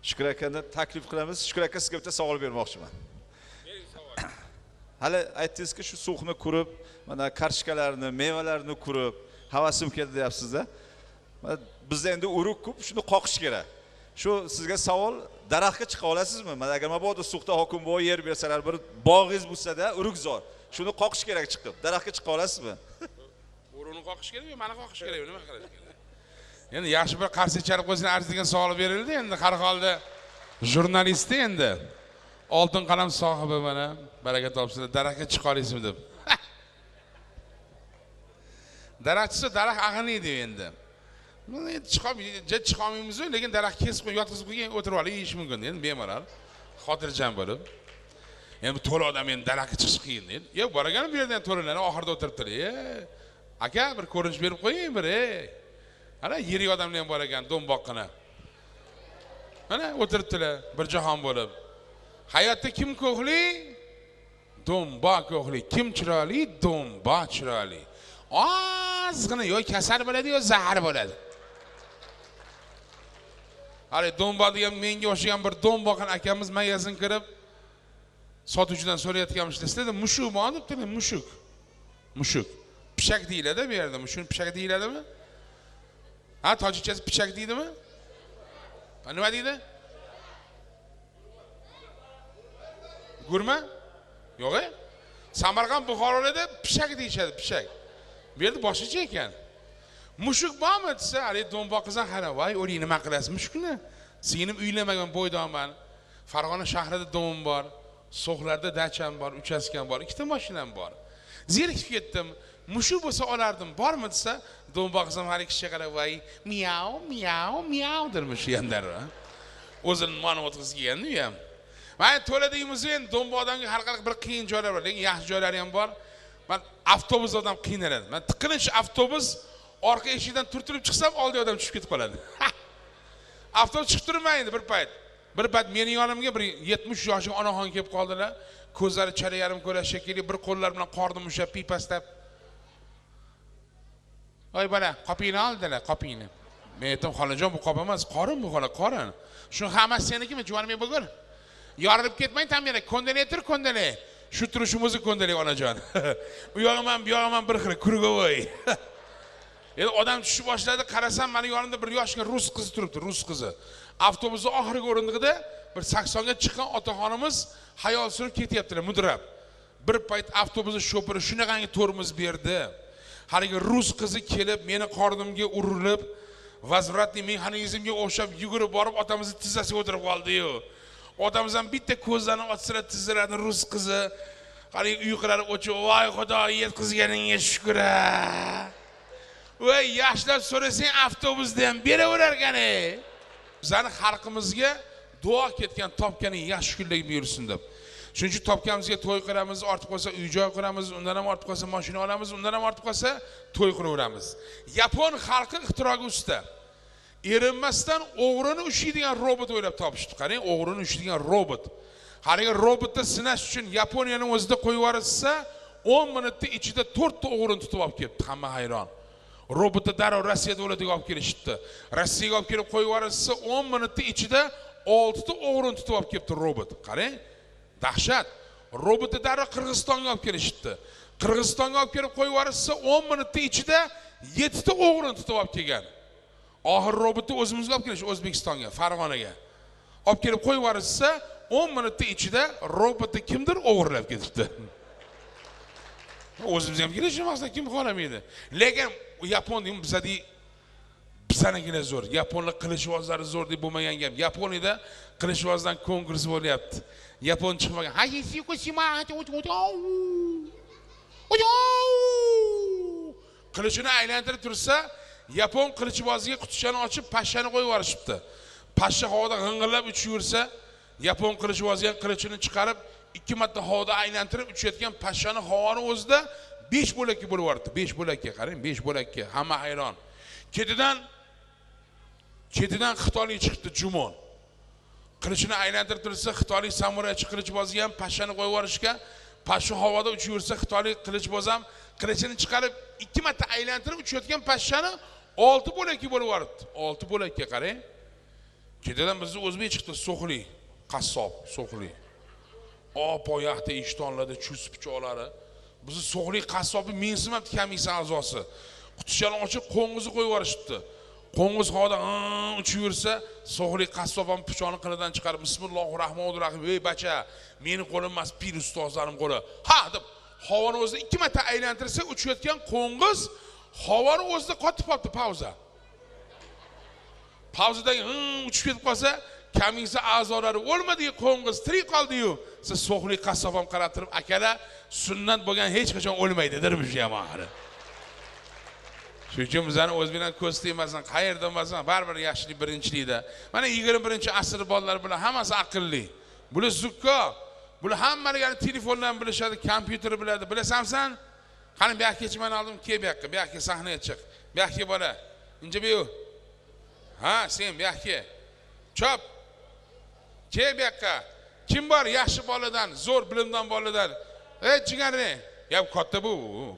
Shukur akani taklif qilamiz. Shukur aka sizga bitta savol bermoqchiman. Hali aytdingizki, shu suqni qurib, mana karshkalarni, mevalarni qurib, havasim keldi deyapsiz-da. Bizda endi urug' ko'p, shuni qoqish kerak. Shu sizga savol, daraxtga chiqa olasizmi? Mana agar mabodo suqda hokim bo'y yer bersalar, bir bog'ingiz bo'lsa-da, urug' zor. Shuni qoqish kerak chiqib. Daraxtga chiqa olasizmi? Urug'ni qoqish kerakmi? Mana qoqish kerakmi? Nima qilish kerak? Endi yaxshi bir qarshi chalib qo'yishni arzigan savol berildi. Endi har holda jurnalistda endi oltin qalam sohibi mana baraka topsinlar, daraxtga chiqa olasizmi deb. Daraxtchi daraxt ag'inaydi endi. Mana chiqolmaymiz, lekin daraxt kesib qo'yib yotqizib qo'ygan o'tirib olib yeyish mumkin endi bemalol. Xotirjam bo'lib. Endi to'la odam endi daraxtga chiqish qiyin deydi. Yo'q, boraganim bu yerdan to'lalarni oxirida o'tiribdi. Aka bir ko'rinish berib qo'ying bir. Ana yirik odamlar ham bor ekan, do'mboqqina. Mana o'tiribdilar bir jahon bo'lib. Hayotda kim ko'hli? Do'mba ko'hli. Kim chiroyli? Do'mba chiroyli. Ozgina yo'q kasal bo'ladi, yo'q zahar bo'ladi. Hali do'mba degan menga o'xshagan bir do'mboqin akamiz magazin kirib sotuvchidan so'rayotganmiz. Sizda mushuk bor debdi, mushuk. Mushuk. Pishak deyiladi bu yerda. Mushukni pishak deyiladimi? Ha, tojikchasi pishak deydimi? Nima deydi? Gurma? Yo'q-e? Samarqand Buxoroda pishak deyishadi, pishak. Bu yerda boshqacha ekan. Mushuk bormi desa, hali do'mboqizdan qara, voy, o'ling nima qilasiz mushukni? Singlim uylamagan bo'ydonman. Farg'ona shahrida domim bor, So'xlarda dacham bor, uchastkam bor, ikkita mashinam bor. Zerikib ketdim. Mushuk bo'lsa olardim. Bormi desa, do'mboqizam har ikki kishiga qarab, voy, miyav, miyav, miyav dermish yanlar. O'zini ma'no o'tkazganda u ham. Men to'ladaymiz endi do'mba odamga har qanday bir qiyin joylar bor, lekin yaxshi joylari ham bor. Men avtobus odam qiynaladi. Men tiqilinch avtobus orqa eshikdan turtirib chiqsam, oldiga odam tushib ketib qoladi. Avtobus chiqib turmaydi bir payt. Bir payt meni yonimga bir 70 yoshli onaxon kelib qoldilar. Ko'zlari chala yarim ko'ra shekilli, bir qo'llar bilan qorni mushab pipastab. Voy bola, qopingni oldilar, qopingni. Men aytdim, xolajon bu qop emas, qorin bu xola, qorin. Shuni hammasi senikimi, juvonim bo'lgur. Yorilib ketmang, tamyara, kondilator, kondile. Shu turishimizni kondile onajon. Bu yog'iman, bu yog'iman bir xil kurgovoy. Endi odam tushib boshladi, qarasam, meni yonimda bir yoshga rus qizi turibdi, rus qizi. Avtobusning oxirgi o'rindig'ida bir 80 ga chiqqan otaxonimiz hayol surib ketyaptilar, mudrab. Bir payt avtobusning shoferi shunaqangi tormoz berdi. Haligi rus qizi kelib, meni qornimga urilib, vazvratli mexanizmga o'xshab yugurib borib, otamizni tizzasiga o'tirib qoldi-yu. Otamiz ham bitta ko'zlarini ochsira tizzaladi rus qizi. Haligi uyqulari o'chib, voy xudo, yetkazganingga shukr. Voy, yaxshilab so'rasang avtobusda ham beraverarkan-e. Bizning xalqimizga duo ketgan topganing yaxshi kunlarga buyursin deb. Shuning uchun topganimizga to'y qilamiz, ortib qolsa uy-joy quramiz, undan ham ortib qolsa mashina olamiz, undan ham ortib qolsa to'y quraveramiz. Yapon xalqi ixtiroga usta. Erinmasdan o'g'rini ushlaydigan robot o'ylab topishdi. Qarang, o'g'rini ushlaydigan robot. Haligi robotni sinash uchun Yaponiyaning o'zida qo'yib yuborsa, 10 minutda ichida 4 ta o'g'rini tutib olib kelibdi. Hamma hayron. Robotni darrov Rossiya davlatiga olib kelishdi. Rossiyaga olib kelib qo'yib yuborsa, 10 minutda ichida 6 ta o'g'rini tutib olib kelibdi robot. Qarang, dahshat. Robotni darrov Qirg'izistonga olib kelishdi. Qirg'izistonga olib kelib qo'yib yuborsa, 10 minutda ichida 7 ta o'g'rini tutib olib kelgan. Oxir robotni o'zimizga olib kelish O'zbekistonga, Farg'onaga. Olib kelib qo'yib yuborsa, 10 minutda ichida robotni kimdir o'g'irlab ketibdi. O'zimizga ham kelishimizda kim xohlamaydi. Lekin Yapon deyim bizanikilar zo'r. Yaponlar qilichvozlari zo'r deb bo'lmagan gap. Yaponiyada qilichvozdan konkurs bo'lyapti. Yapon chiqmagan. Qilichini aylantirib tursa, Yapon qilichvoziga qutichani ochib, pashshani qo'yib yuborishibdi. Pashsha havoda g'ing'illab uchib yursa, Yapon qilichvozi ham qilichini chiqarib, 2 marta havoda aylantirib uchayotgan pashshani havoni o'zida 5 bo'lakka bo'lib yubordi. 5 bo'lakka, qarang, 5 bo'lakka. Hamma hayron. Ketidan Xitoylik chiqdi Jumon. Qilichini aylantirib tursa, Xitoylik samuraychi qilichvoziga ham pashshani qo'yib yuborishga, pashsha havoda uchib yursa, Xitoylik qilichvoz ham qilichini chiqarib 2 marta aylantirib uchayotgan pashshani 6 bo'lakka bo'lib yubordi. 6 bo'lakka qarang. Ketidan bizni o'zbek chiqdi, so'xli, qassob, so'xli. Oyoqda ishtonlarda chus pichoqlari. Bizni so'xli qassobni mensimabdi komissiya a'zosi. Qutichani ochib qo'ngizni qo'yib yuborishibdi. Qo'ngiz havoda uchib yursa, so'xli qassob ham pichoqni qinidan chiqarib bismillahirrohmanirrohim, "Ey bacha, meni qo'lim emas, pir ustozlarim qo'li." Ha deb havoni o'zida 2 marta aylantirsa, uchayotgan qo'ngiz havoni o'zida qotib qoldi, pauza. Pauzadagi uchib ketib qolsa, komissiya a'zolari o'lmadi-yu, qo'ngiz tirik qoldi-yu. Siz so'xli qassob ham qarab turib, "Akalar, sunnat bo'lgan hech qachon o'lmaydi" dermish jamoari. Shuning uchun bizning o'zbeklar ko'z tegmasin, qayerda bo'lmasin, baribir yaxshilik birinchilikda. Mana 21-asr bolalari bilan hammasi aqlli. Bular zukko. Bular hammalari telefondan bilishadi, kompyuter biladi. Bilasansan? Qani bu yoqqa meni oldim, kel bu yoqqa, bu yoqqa sahnaga chiq. Bu yoqqa bola. Inja bu. Ha, sen bu yoqqa. Chop. Kel bu yoqqa. Kim bor yaxshi boladan, zo'r bilimdan boladan? Ey jigari. Ya katta bu,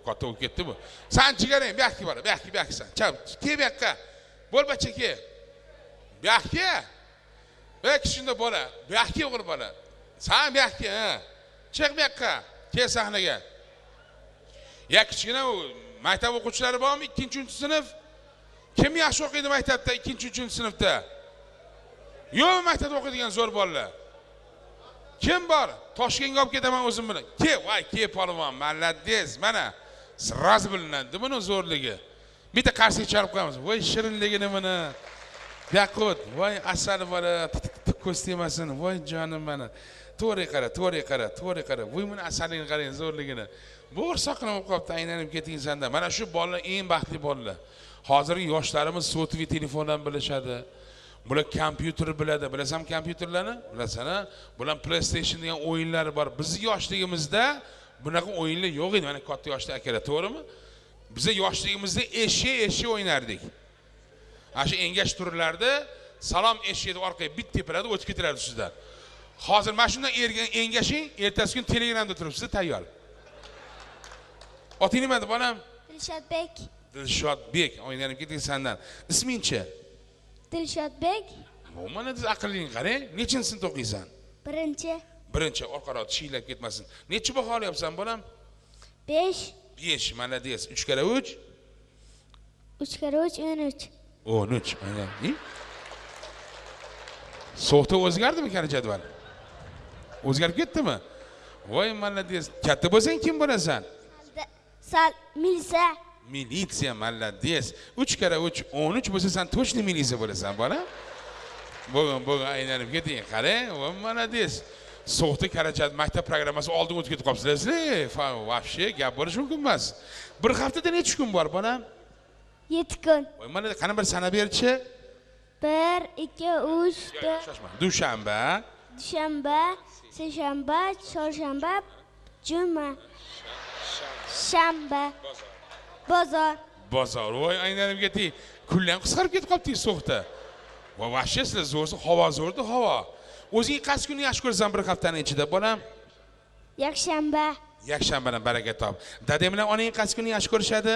katta bo'lib ketdi bu. Sen jigaring, bu yoqqa bola, bu yoqqa sen. Chop, kel bu yoqqa. Bo'l bacha kel. Bu yoqqa. Ey kichkina bola, bu yoqqa o'g'il bola. Sen bu yoqqa, chiq bu yoqqa. Kel sahnaga. Ya kichkina u maktab o'quvchilari bormi? 2-sinf. Kim yaxshi o'qiydi maktabda 2-3 sinfda? Yo'q, maktabda o'qiydigan zo'r bolalar. Kim bor? Toshkentga olib ketaman o'zim bilan. Ke polvon, malades. Mana sraz bilinadi buni zo'rligi. Bitta qarsiga chalib qo'yamiz. Voy shirinligi nimani? Yaqut, voy asali bola, ko'z tegmasin. Voy jonim mana. To'g'ri qara. Voy buni asaligini qarang, zo'rligini. Bu o'rsoqlanib qolibdi, aylanib keting sanda. Mana shu bolalar eng baxtli bolalar. Hozirgi yoshlarimiz sotviy telefondan bilishadi. Bular kompyuter biladi. Bilasan kompyuterlarni? Bilasana? Bular PlayStation degan o'yinlar bor. Bizning yoshligimizda bunaqa o'yinlar yo'q edi. Mana katta yoshda akalar, to'g'rimi? Biz yoshligimizda eshik o'ynardik. Ana shu engash turlarda salom eshikni orqaga bit tepiladi, o'tib ketiradi ustidan. Hozir mana shundan engashing, ertasi kun Telegramda turibsiz, tayyor. Oting nima edi bolam? Dilshodbek. Dilshodbek, o'ynanib keting sendan. Isming-chi? Dilshodbek. Mana siz aqlingni qarang. Nechinchi sinfda o'qiysan? Birinchi, orqaroq tishinglab ketmasin. Necha baho olyapsan bolam? 5. 5, malades. 3 kara 3? 3 kara 3 13. 13, mana. So'xda o'zgardimi qani jadval? O'zgarib ketdimi? Voy malades. Katta bo'lsang kim bo'lasan? Sal militsiya. Militsiya, malades. 3 kara 3 13 bo'lsa sen точно militsiya bo'lasan, bola. Bo'g'in aylanib keting, qarang, voy malades. So'xda karajat maktab programmasi oldin o'tib ketib qolibsizlar. Вообще gap bo'lish mumkin emas. Bir haftada necha kun bor, bolam? 7 kun. Voy mana qani bir sana berchi? 1 2 3 4. Dushanba, seshanba, chorshanba, juma. Shanba. Bozor. Voy aylanib keting. Kunlar qisqarib ketib qolibdi so'xda. Va вообще sizlar zo'rsiz, havo zo'rdi, havo. O'zing qaysi kunni yaxshi ko'rasan bir haftaning ichida, bolam? Yakshanba. Yakshanbadan baraka top. Dadang bilan onang qaysi kunni yaxshi ko'rishadi?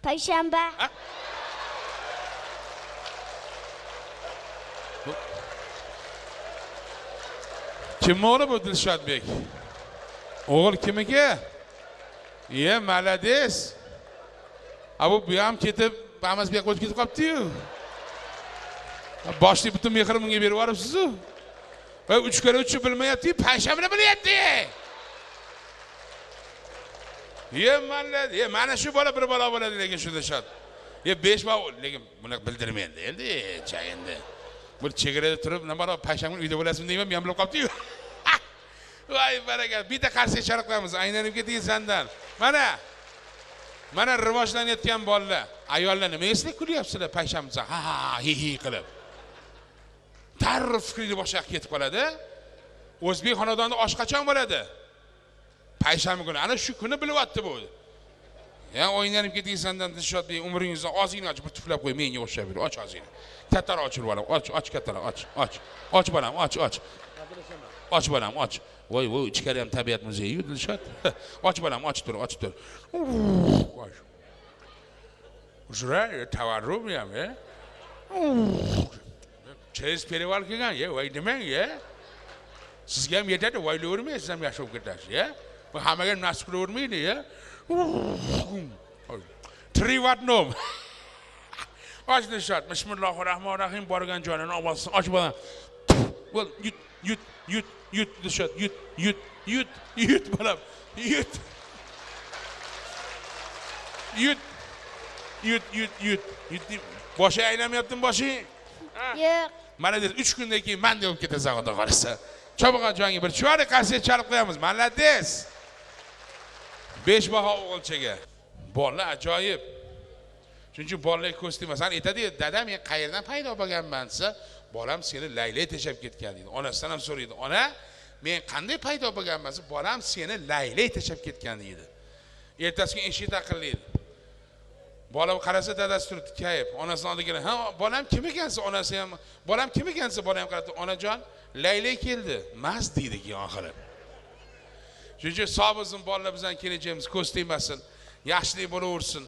Payshanba. Kim o'g'li bu Dilshodbek? O'g'il kimniki? Malades. Bu ham ketib, hammasi bu yoqqa o'tib ketib qolibdi-yu. Boshlik butun mehrimni menga berib yuboribsiz-ku. Va 3 kara 3 bilmayapti, payshanbani bilyapti. Malades. Mana shu bola bir bola bo'ladi lekin shunda shot. 5 bola lekin buni bildirmaydi endi, endi. Bu chegarada turib, nima bor, payshanba uyda bo'lasizmi deyman, men ham bilib qolibdi-yu. Voy baraka, bitta qarsiga chariqlamiz, aylanib keting sendan. Mana rivojlanayotgan bolalar, ayollar nima esli kulyapsizlar payshanba, hi qilib. Tarif fikri boshqa ketib qoladi. O'zbek xonadonida osh qachon bo'ladi? Payshanba kuni. Ana shu kuni bilyapti bu. O'ynanib keting sendan Dilshodbek, umringizni ozgina ochib tuflab qo'y, menga o'xshab yur. Och ozgina. Kattaroq ochib bolam, och kattaroq, och. Och bolam, och. Och bolam, och. Voy, ichkari ham tabiat muzeyi Dilshod. Och bolam, och tur. Jura, tavarrum ham, Через перевал kelgan, voy demang, sizga ham yetadi, voylayvermaysiz, siz ham yashab ketasiz, Bu hammaga nasib qilavermaydi, Three watt nom. Ochdi shot. Bismillahirrahmanirrahim. Borgan joyini olsin. Och bolam. Bo'l, yut shot. Yut bolam. Yut. Boshi aylamayaptimi boshing? Yo'q. Malades 3 kundan keyin men de olib ketasan xudo qolsa. Cho'bog'on joyingga bir chiori kaset chalib qo'yamiz. Malades. 5 baho o'g'ilchaga. Bolalar ajoyib. Chunki bolalar ko'sti masalan aytadi, dadam men qayerdan paydo bo'lganman desa, bolam seni laylay teshab ketgan deydi. Onasidan ham so'raydi. Ona, men qanday paydo bo'lganman desa, bolam seni laylay teshab ketgan deydi. Ertasi kuni eshik taqillaydi. Bolam qarasa dadasi turibdi, kayib. Onasining oldiga keladi. Ha, bolam kim ekansiz? Onasi ham, bolam kim ekansiz? Bolam qaradi, onajon, laylay keldi. Mas deydi keyin oxiri. Chunki sog' bo'lsin bolalar bizdan kelajagimiz ko'z tegmasin. Yaxshilik bo'laversin.